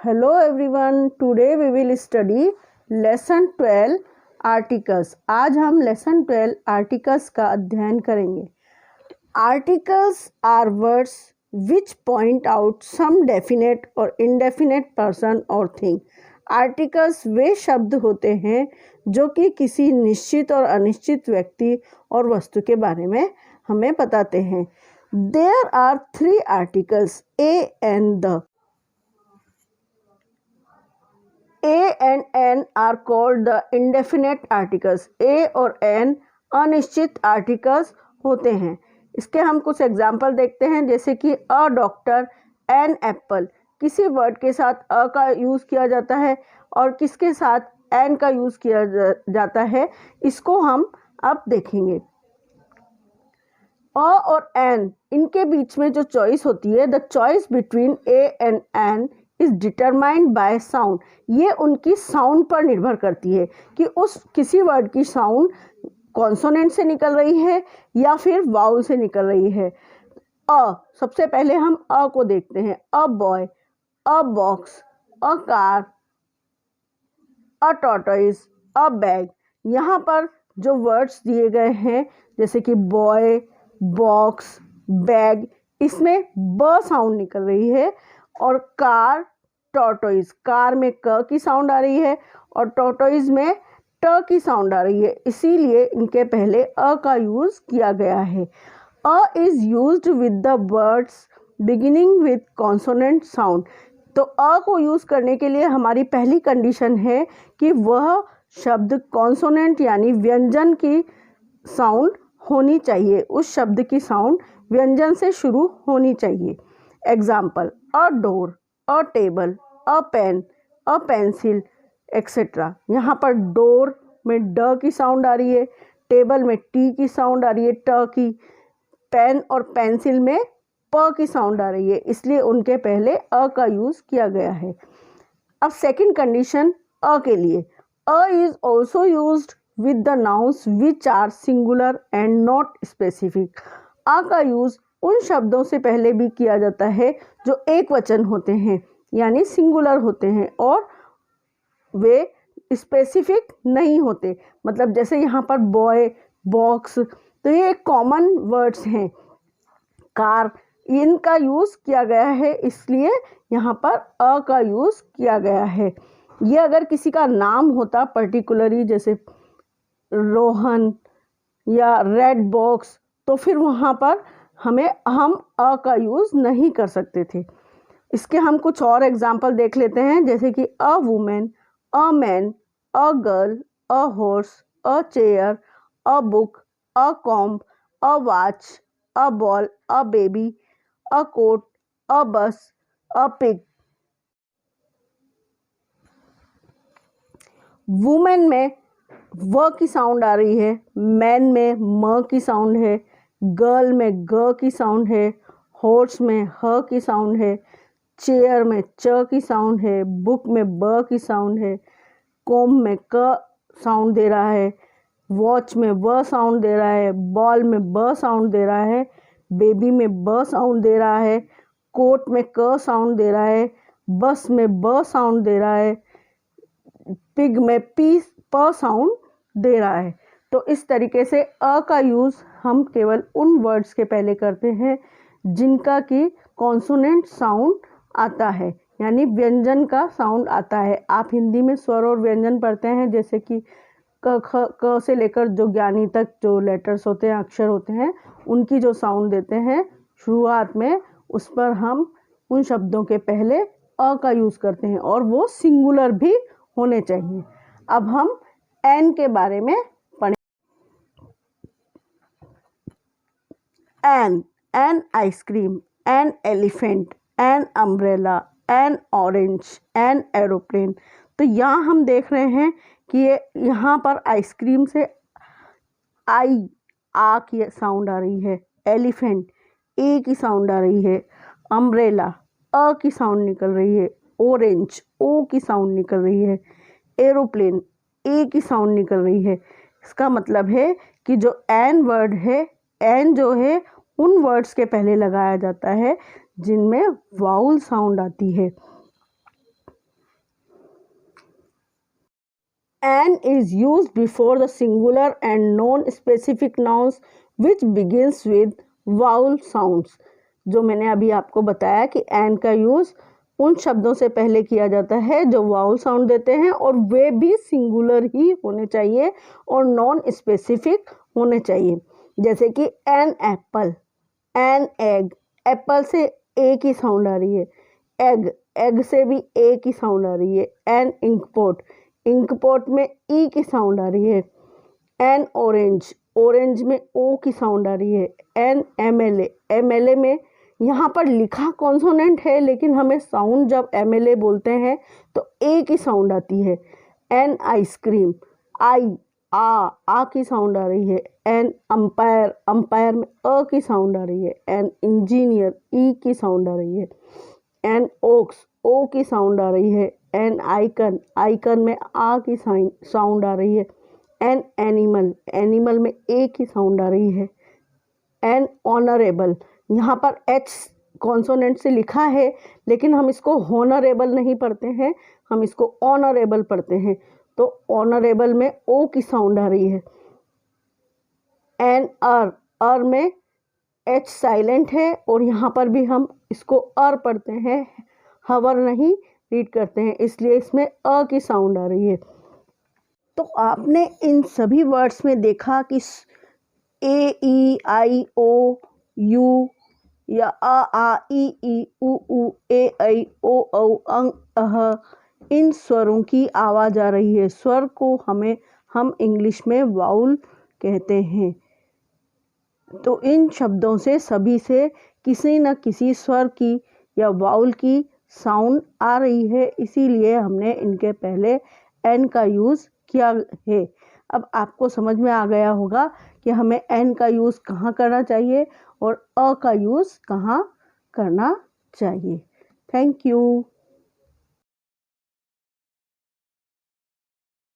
Hello everyone, today we will study lesson 12 articles. आज हम lesson 12 articles का अध्ययन करेंगे. Articles are words which point out some definite or indefinite person or thing. Articles वे शब्द होते हैं जो कि किसी निश्चित और अनिश्चित व्यक्ति और वस्तु के बारे में हमें बताते हैं. There are three articles, a and the. A and N are called the indefinite articles. A और N अनिश्चित आर्टिकल्स होते हैं. इसके हम कुछ एग्जाम्पल देखते हैं, जैसे कि अ डॉक्टर, एन एप्पल. किसी वर्ड के साथ अ का यूज़ किया जाता है और किसके साथ एन का यूज़ किया जाता है, इसको हम अब देखेंगे. अ और एन, इनके बीच में जो चॉइस होती है, the choice between a and an is determined by sound. ये उनकी साउंड पर निर्भर करती है कि उस किसी वर्ड की साउंड कॉन्सोनेंट से निकल रही है या फिर वाउल से निकल रही है. सबसे पहले हम अ को देखते हैं. A boy, a box, a car, a tortoise, a bag. यहाँ पर जो वर्ड्स दिए गए हैं, जैसे कि बॉय, बॉक्स, बैग, इसमें ब साउंड निकल रही है. और कार, टॉर्टोइज, कार में क की साउंड आ रही है और टॉर्टोइज में ट की साउंड आ रही है, इसीलिए इनके पहले अ का यूज़ किया गया है. A is used with the words beginning with consonant sound. तो अ को यूज़ करने के लिए हमारी पहली कंडीशन है कि वह शब्द कॉन्सोनेंट यानी व्यंजन की साउंड होनी चाहिए. उस शब्द की साउंड व्यंजन से शुरू होनी चाहिए. Example, a door, a table, a pen, a pencil, etcetera. यहाँ पर डोर में ड की साउंड आ रही है, टेबल में टी की साउंड आ रही है, ट की. पेन और पेंसिल में प की साउंड आ रही है, इसलिए उनके पहले अ का यूज़ किया गया है. अब सेकंड कंडीशन अ के लिए, A is also used with the nouns which are singular and not specific. A का यूज़ उन शब्दों से पहले भी किया जाता है जो एक वचन होते हैं यानी सिंगुलर होते हैं और वे स्पेसिफिक नहीं होते. मतलब जैसे यहाँ पर बॉय, बॉक्स, तो ये कॉमन वर्ड्स हैं. कार, इनका यूज़ किया गया है, इसलिए यहाँ पर अ का यूज़ किया गया है. ये अगर किसी का नाम होता पर्टिकुलरली, जैसे रोहन या रेड बॉक्स, तो फिर वहाँ पर हम अ का यूज़ नहीं कर सकते थे. इसके हम कुछ और एग्जाम्पल देख लेते हैं, जैसे कि a women, a man, a girl, a horse, a chair, a book, a comb, a watch, a ball, a baby, a coat, a bus, a pig. Women में व की साउंड आ रही है, मैन में म की साउंड है, गर्ल में ग की साउंड है, हॉर्स में ह की साउंड है, चेयर में च की साउंड है, बुक में ब की साउंड है, कॉम्ब में क साउंड दे रहा है, वॉच में व साउंड दे रहा है, बॉल में ब साउंड दे रहा है, बेबी में ब साउंड दे रहा है, कोट में क साउंड दे रहा है, बस में ब साउंड दे रहा है, पिग में प साउंड दे रहा है. तो इस तरीके से अ का यूज़ हम केवल उन वर्ड्स के पहले करते हैं जिनका कि कॉन्सोनेंट साउंड आता है, यानी व्यंजन का साउंड आता है. आप हिंदी में स्वर और व्यंजन पढ़ते हैं, जैसे कि क ख क से लेकर जो ज्ञानी तक जो लेटर्स होते हैं, अक्षर होते हैं, उनकी जो साउंड देते हैं शुरुआत में, उस पर हम उन शब्दों के पहले अ का यूज़ करते हैं और वो सिंगुलर भी होने चाहिए. अब हम एन के बारे में पढ़ें. An ice cream, an elephant, an umbrella, N orange, an aeroplane. तो यहाँ हम देख रहे हैं कि ये यहाँ पर आइसक्रीम से आई, आ की साउंड आ रही है, एलिफेंट ए की साउंड आ रही है, अम्ब्रेला अ की साउंड निकल रही है, ऑरेंज ओ की साउंड निकल रही है, एरोप्लेन ए की साउंड निकल रही है. इसका मतलब है कि जो एन वर्ड है, एन जो है उन वर्ड्स के पहले लगाया जाता है जिनमें वाउल साउंड आती है. An is used before the singular and non-specific nouns which begins with vowel sounds. जो मैंने अभी आपको बताया कि an का यूज़ उन शब्दों से पहले किया जाता है जो वाउल साउंड देते हैं और वे भी सिंगुलर ही होने चाहिए और नॉन स्पेसिफिक होने चाहिए, जैसे कि an apple, an egg, apple से ए की साउंड आ रही है, एग, एग से भी ए की साउंड आ रही है, एन इंकपॉट, इंकपॉट में ई की साउंड आ रही है, एन ऑरेंज, ऑरेंज में ओ की साउंड आ रही है, एन एमएलए, एमएलए में यहाँ पर लिखा कॉन्सोनेंट है लेकिन हमें साउंड जब एमएलए बोलते हैं तो ए की साउंड आती है, एन आइसक्रीम, आई आ की साउंड आ रही है, एन अंपायर, अंपायर में अ की साउंड आ रही है, एन इंजीनियर, ई की साउंड आ रही है, एन ओक्स, ओ की साउंड आ रही है, एन आइकन, आइकन में आ की साउंड आ रही है, एन एनिमल, एनिमल में ए की साउंड आ रही है, एन ऑनरेबल, यहाँ पर एच कॉन्सोनेंट से लिखा है लेकिन हम इसको हॉनरेबल नहीं पढ़ते हैं, हम इसको ऑनरेबल पढ़ते हैं, तो ऑनरेबल में ओ की साउंड आ रही है, एन अर में एच साइलेंट है और यहाँ पर भी हम इसको अर पढ़ते हैं, हवर नहीं रीड करते हैं, इसलिए इसमें अ की साउंड आ रही है। तो आपने इन सभी वर्ड्स में देखा कि ए ई आई ओ यू या आ ई उ ए ऐ ओ औ अंग अह, इन स्वरों की आवाज़ आ रही है। स्वर को हम इंग्लिश में वाउल कहते हैं। तो इन शब्दों से सभी से किसी न किसी स्वर की या वाउल की साउंड आ रही है, इसीलिए हमने इनके पहले एन का यूज़ किया है। अब आपको समझ में आ गया होगा कि हमें एन का यूज़ कहाँ करना चाहिए और अ का यूज़ कहाँ करना चाहिए। Thank you.